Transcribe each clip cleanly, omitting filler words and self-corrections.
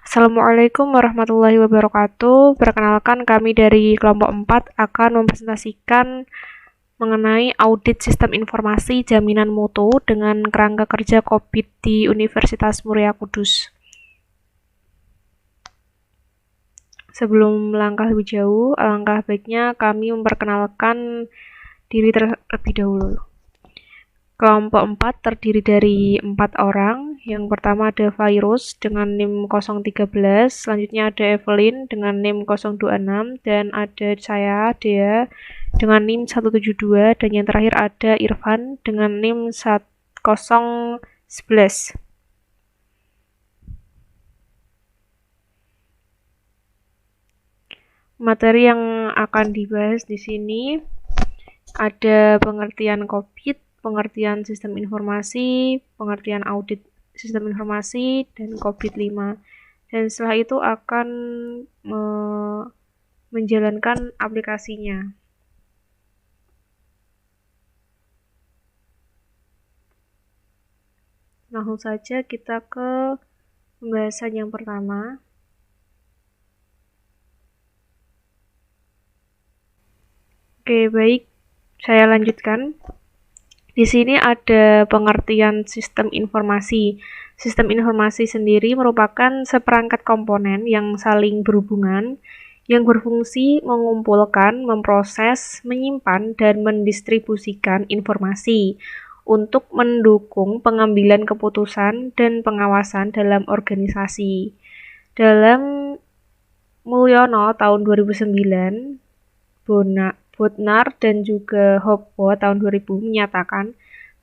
Assalamualaikum warahmatullahi wabarakatuh. Perkenalkan kami dari kelompok 4 akan mempresentasikan mengenai audit sistem informasi jaminan mutu dengan kerangka kerja COVID di Universitas Muria Kudus. Sebelum melangkah lebih jauh, alangkah baiknya kami memperkenalkan diri terlebih dahulu. Kelompok 4 terdiri dari 4 orang. Yang pertama ada Virus dengan NIM 013, selanjutnya ada Evelyn dengan NIM 026, dan ada saya, Dea, dengan NIM 172, dan yang terakhir ada Irfan dengan NIM 011. Materi yang akan dibahas di sini ada pengertian COVID, pengertian sistem informasi, pengertian audit sistem informasi, dan COVID-5. Dan setelah itu akan menjalankan aplikasinya. Langsung saja kita ke pembahasan yang pertama. Oke, baik. Saya lanjutkan. Di sini ada pengertian sistem informasi. Sistem informasi sendiri merupakan seperangkat komponen yang saling berhubungan, yang berfungsi mengumpulkan, memproses, menyimpan, dan mendistribusikan informasi untuk mendukung pengambilan keputusan dan pengawasan dalam organisasi. Dalam Mulyono tahun 2009, Bodnar dan juga Hoppo tahun 2000 menyatakan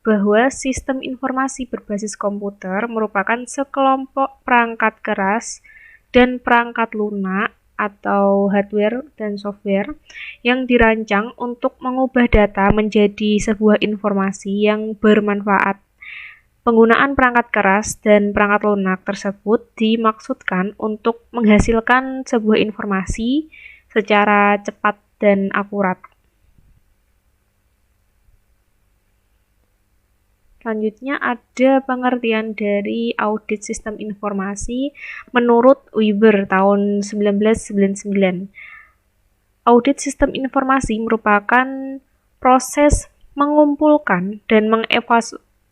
bahwa sistem informasi berbasis komputer merupakan sekelompok perangkat keras dan perangkat lunak atau hardware dan software yang dirancang untuk mengubah data menjadi sebuah informasi yang bermanfaat. Penggunaan perangkat keras dan perangkat lunak tersebut dimaksudkan untuk menghasilkan sebuah informasi secara cepat dan akurat. Selanjutnya ada pengertian dari audit sistem informasi menurut Weber tahun 1999. Audit sistem informasi merupakan proses mengumpulkan dan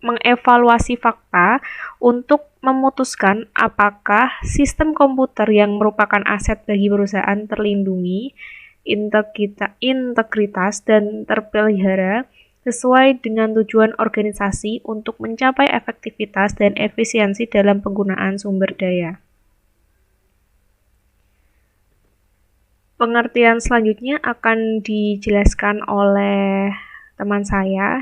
mengevaluasi fakta untuk memutuskan apakah sistem komputer yang merupakan aset bagi perusahaan terlindungi, integritas, dan terpelihara sesuai dengan tujuan organisasi untuk mencapai efektivitas dan efisiensi dalam penggunaan sumber daya. Pengertian selanjutnya akan dijelaskan oleh teman saya.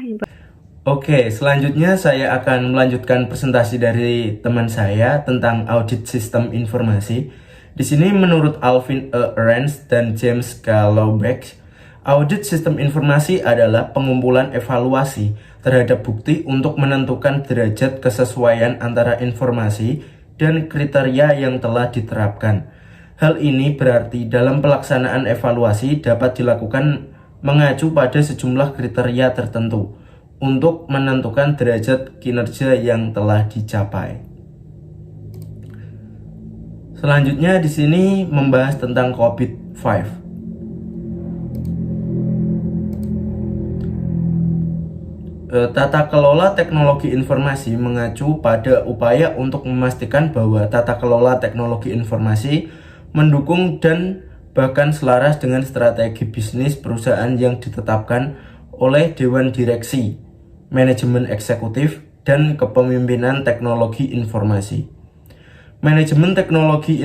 Oke, selanjutnya saya akan melanjutkan presentasi dari teman saya tentang audit sistem informasi. Di sini menurut Alvin E. Rance dan James K. Laubeck, audit sistem informasi adalah pengumpulan evaluasi terhadap bukti untuk menentukan derajat kesesuaian antara informasi dan kriteria yang telah diterapkan. Hal ini berarti dalam pelaksanaan evaluasi dapat dilakukan mengacu pada sejumlah kriteria tertentu untuk menentukan derajat kinerja yang telah dicapai. Selanjutnya di sini membahas tentang COVID-5. Tata kelola teknologi informasi mengacu pada upaya untuk memastikan bahwa tata kelola teknologi informasi mendukung dan bahkan selaras dengan strategi bisnis perusahaan yang ditetapkan oleh Dewan Direksi, Manajemen Eksekutif, dan Kepemimpinan Teknologi Informasi. Manajemen teknologi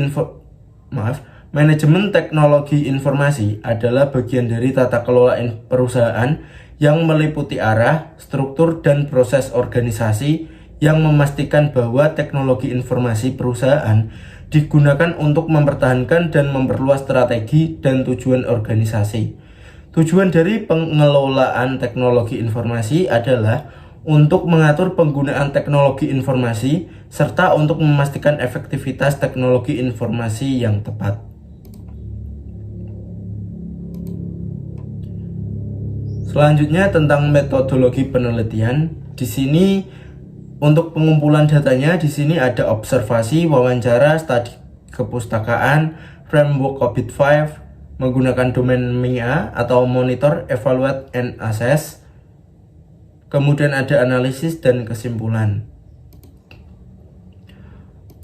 informasi adalah bagian dari tata kelola perusahaan yang meliputi arah, struktur, dan proses organisasi yang memastikan bahwa teknologi informasi perusahaan digunakan untuk mempertahankan dan memperluas strategi dan tujuan organisasi. Tujuan dari pengelolaan teknologi informasi adalah untuk mengatur penggunaan teknologi informasi serta untuk memastikan efektivitas teknologi informasi yang tepat. Selanjutnya tentang metodologi penelitian. Di sini untuk pengumpulan datanya di sini ada observasi, wawancara, studi kepustakaan, framework COVID 5, menggunakan domain MIA atau monitor, evaluate, and assess. Kemudian ada analisis dan kesimpulan.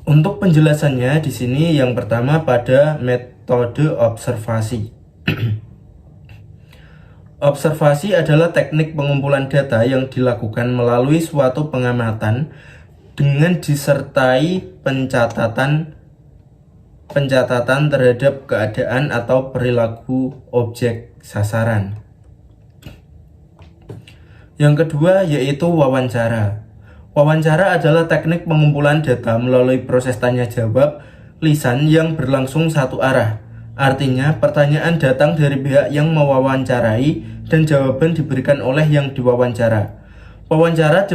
Untuk penjelasannya di sini yang pertama pada metode observasi. Observasi adalah teknik pengumpulan data yang dilakukan melalui suatu pengamatan dengan disertai pencatatan terhadap keadaan atau perilaku objek sasaran. Yang kedua yaitu wawancara. Wawancara adalah teknik pengumpulan data melalui proses tanya jawab lisan yang berlangsung satu arah. Artinya, pertanyaan datang dari pihak yang mewawancarai dan jawaban diberikan oleh yang diwawancara. Wawancara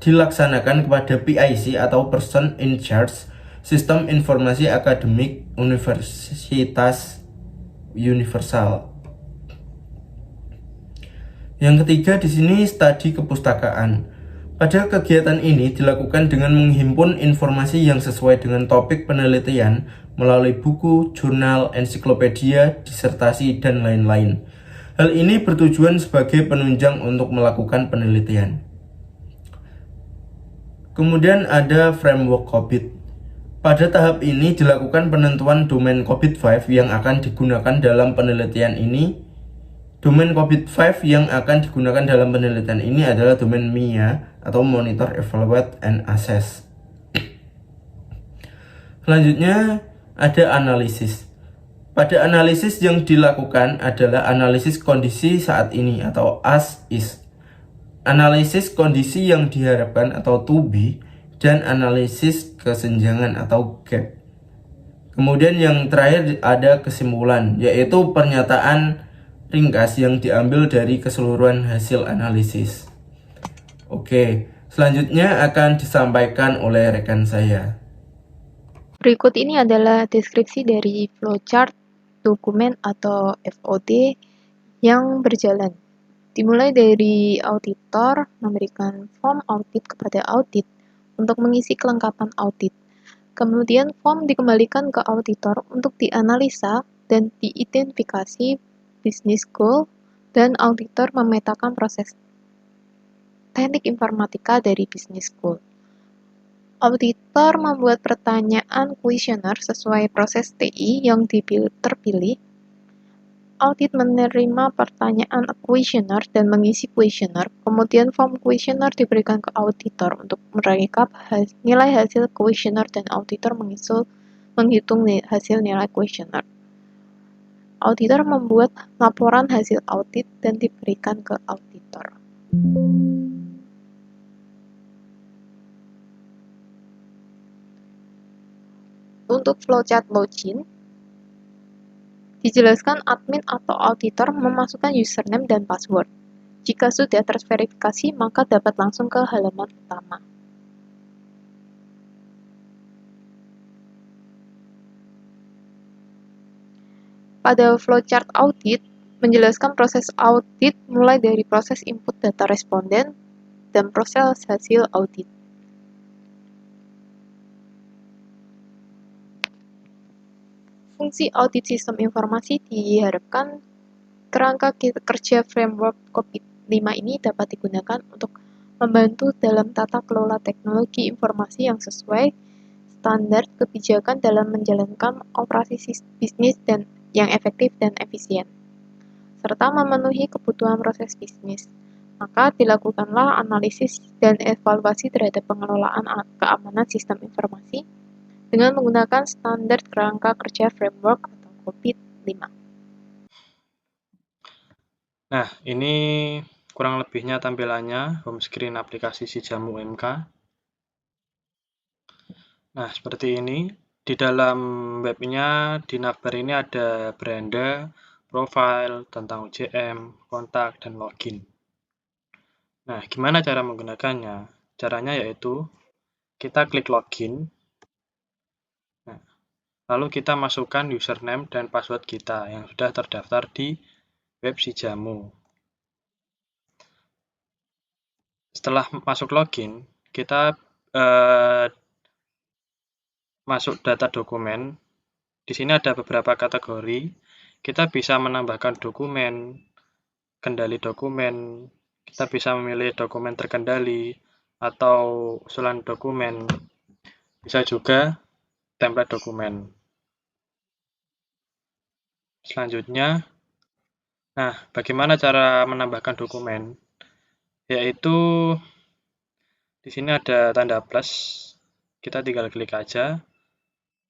dilaksanakan kepada PIC atau Person in Charge, Sistem Informasi Akademik Universitas Universal. Yang ketiga di sini studi kepustakaan. Pada kegiatan ini dilakukan dengan menghimpun informasi yang sesuai dengan topik penelitian melalui buku, jurnal, ensiklopedia, disertasi, dan lain-lain. Hal ini bertujuan sebagai penunjang untuk melakukan penelitian. Kemudian ada framework COVID. Pada tahap ini dilakukan penentuan domain COVID-5 yang akan digunakan dalam penelitian ini. Domain COVID-5 yang akan digunakan dalam penelitian ini adalah domain MIA atau Monitor, Evaluate, and Assess. Selanjutnya ada analisis. Pada analisis yang dilakukan adalah analisis kondisi saat ini atau as is. Analisis kondisi yang diharapkan atau to be, dan analisis kesenjangan atau gap. Kemudian yang terakhir ada kesimpulan, yaitu pernyataan ringkas yang diambil dari keseluruhan hasil analisis. Oke, selanjutnya akan disampaikan oleh rekan saya. Berikut ini adalah deskripsi dari flowchart dokumen atau FOD yang berjalan. Dimulai dari auditor memberikan form audit kepada audit untuk mengisi kelengkapan audit. Kemudian form dikembalikan ke auditor untuk dianalisa dan diidentifikasi business goal, dan auditor memetakan proses teknik informatika dari business goal. Auditor membuat pertanyaan kuesioner sesuai proses TI yang terpilih. Audit menerima pertanyaan kuesioner dan mengisi kuesioner, kemudian form kuesioner diberikan ke auditor untuk merekap nilai hasil kuesioner dan auditor menghitung hasil nilai kuesioner. Auditor membuat laporan hasil audit dan diberikan ke auditor. Untuk flowchart login, dijelaskan admin atau auditor memasukkan username dan password. Jika sudah terverifikasi, maka dapat langsung ke halaman utama. Pada flowchart audit, menjelaskan proses audit mulai dari proses input data responden dan proses hasil audit. Fungsi audit sistem informasi diharapkan kerangka kerja framework COVID-5 ini dapat digunakan untuk membantu dalam tata kelola teknologi informasi yang sesuai standar kebijakan dalam menjalankan operasi bisnis dan yang efektif dan efisien, serta memenuhi kebutuhan proses bisnis. Maka dilakukanlah analisis dan evaluasi terhadap pengelolaan keamanan sistem informasi dengan menggunakan standar kerangka kerja framework atau COVID-5. Nah, ini kurang lebihnya tampilannya home screen aplikasi Sijamu UMK. Nah, seperti ini. Di dalam webnya, di navbar ini ada beranda, profile, tentang UJM, kontak, dan login. Nah, gimana cara menggunakannya? Caranya yaitu kita klik login. Nah, lalu kita masukkan username dan password kita yang sudah terdaftar di web Sijamu. Setelah masuk login, kita masuk data dokumen, di sini ada beberapa kategori. Kita bisa menambahkan dokumen, kendali dokumen, kita bisa memilih dokumen terkendali, atau usulan dokumen, bisa juga template dokumen. Selanjutnya, nah bagaimana cara menambahkan dokumen? Yaitu di sini ada tanda plus, kita tinggal klik aja,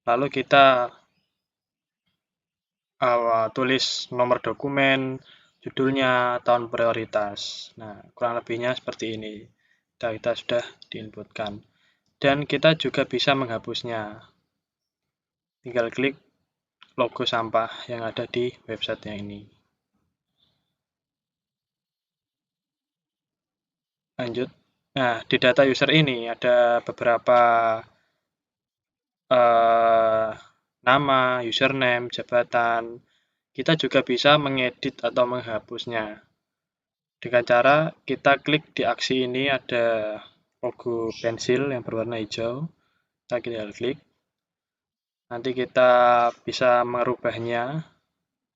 lalu kita tulis nomor dokumen, judulnya, tahun prioritas. Nah, kurang lebihnya seperti ini. Kita sudah diinputkan. Dan kita juga bisa menghapusnya. Tinggal klik logo sampah yang ada di website yang ini. Lanjut. Nah, di data user ini ada beberapa nama, username, jabatan. Kita juga bisa mengedit atau menghapusnya. Dengan cara kita klik di aksi ini ada logo pensil yang berwarna hijau. Kita tinggal klik. Nanti kita bisa merubahnya.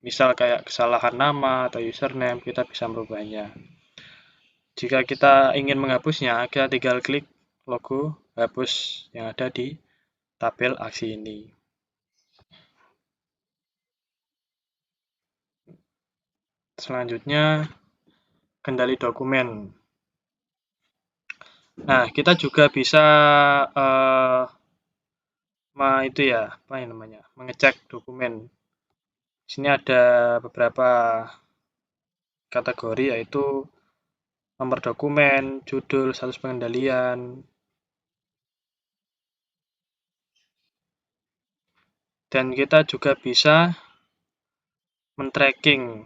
Misal kayak kesalahan nama atau username, kita bisa merubahnya. Jika kita ingin menghapusnya, kita tinggal klik logo hapus yang ada di tabel aksi ini. Selanjutnya, kendali dokumen. Nah, kita juga bisa mengecek dokumen. Di sini ada beberapa kategori, yaitu nomor dokumen, judul, status pengendalian. Dan kita juga bisa men-tracking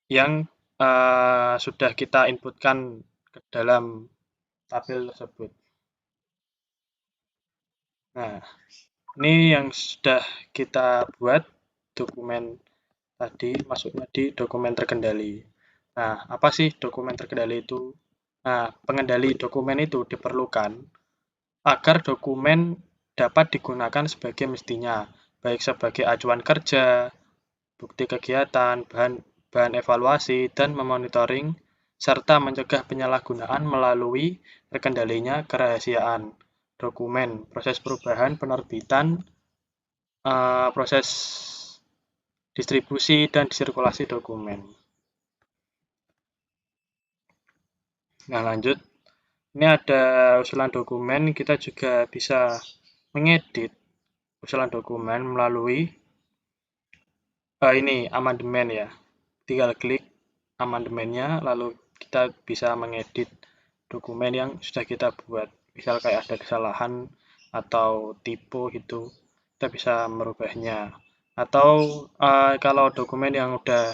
yang sudah kita inputkan ke dalam tabel tersebut. Nah, ini yang sudah kita buat dokumen tadi, masuknya di dokumen terkendali. Nah, apa sih dokumen terkendali itu? Nah, pengendali dokumen itu diperlukan agar dokumen dapat digunakan sebagai mestinya, baik sebagai acuan kerja, bukti kegiatan, bahan evaluasi, dan memonitoring, serta mencegah penyalahgunaan melalui terkendalinya kerahasiaan dokumen, proses perubahan, penerbitan, proses distribusi, dan sirkulasi dokumen. Nah, lanjut. Ini ada usulan dokumen, kita juga bisa mengedit usulan dokumen melalui ini amandemen ya. Tinggal klik amandemennya, lalu kita bisa mengedit dokumen yang sudah kita buat. Misal kayak ada kesalahan atau tipe gitu, kita bisa merubahnya. Atau kalau dokumen yang udah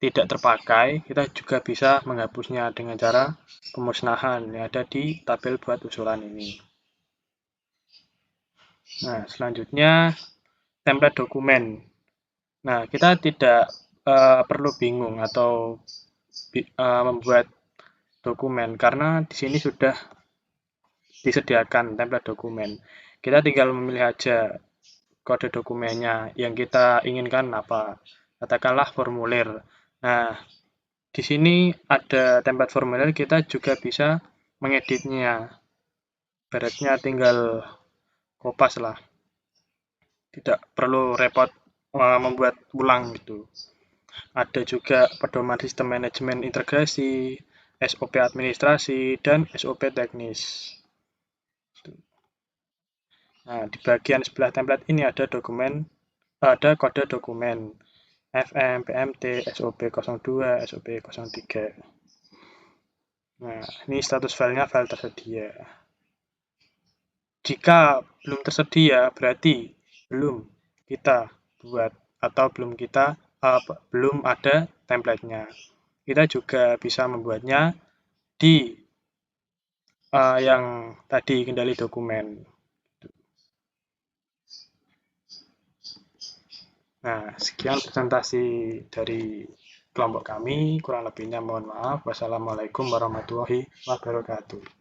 tidak terpakai, kita juga bisa menghapusnya dengan cara pemusnahan yang ada di tabel buat usulan ini. Nah, selanjutnya template dokumen. Nah, kita tidak perlu bingung atau membuat dokumen karena di sini sudah disediakan template dokumen. Kita tinggal memilih aja kode dokumennya yang kita inginkan apa. Katakanlah formulir. Nah, di sini ada template formulir, kita juga bisa mengeditnya. Beresnya tinggal kopas lah. Tidak perlu repot membuat ulang gitu. Ada juga pedoman sistem manajemen integrasi, SOP administrasi, dan SOP teknis. Nah, di bagian sebelah template ini ada kode dokumen FM, PMT, SOP 02, SOP 03. Nah, ini status filenya file tersedia. Jika belum tersedia, berarti belum kita buat atau belum ada template-nya. Kita juga bisa membuatnya di yang tadi kendali dokumen. Nah, sekian presentasi dari kelompok kami. Kurang lebihnya mohon maaf. Wassalamualaikum warahmatullahi wabarakatuh.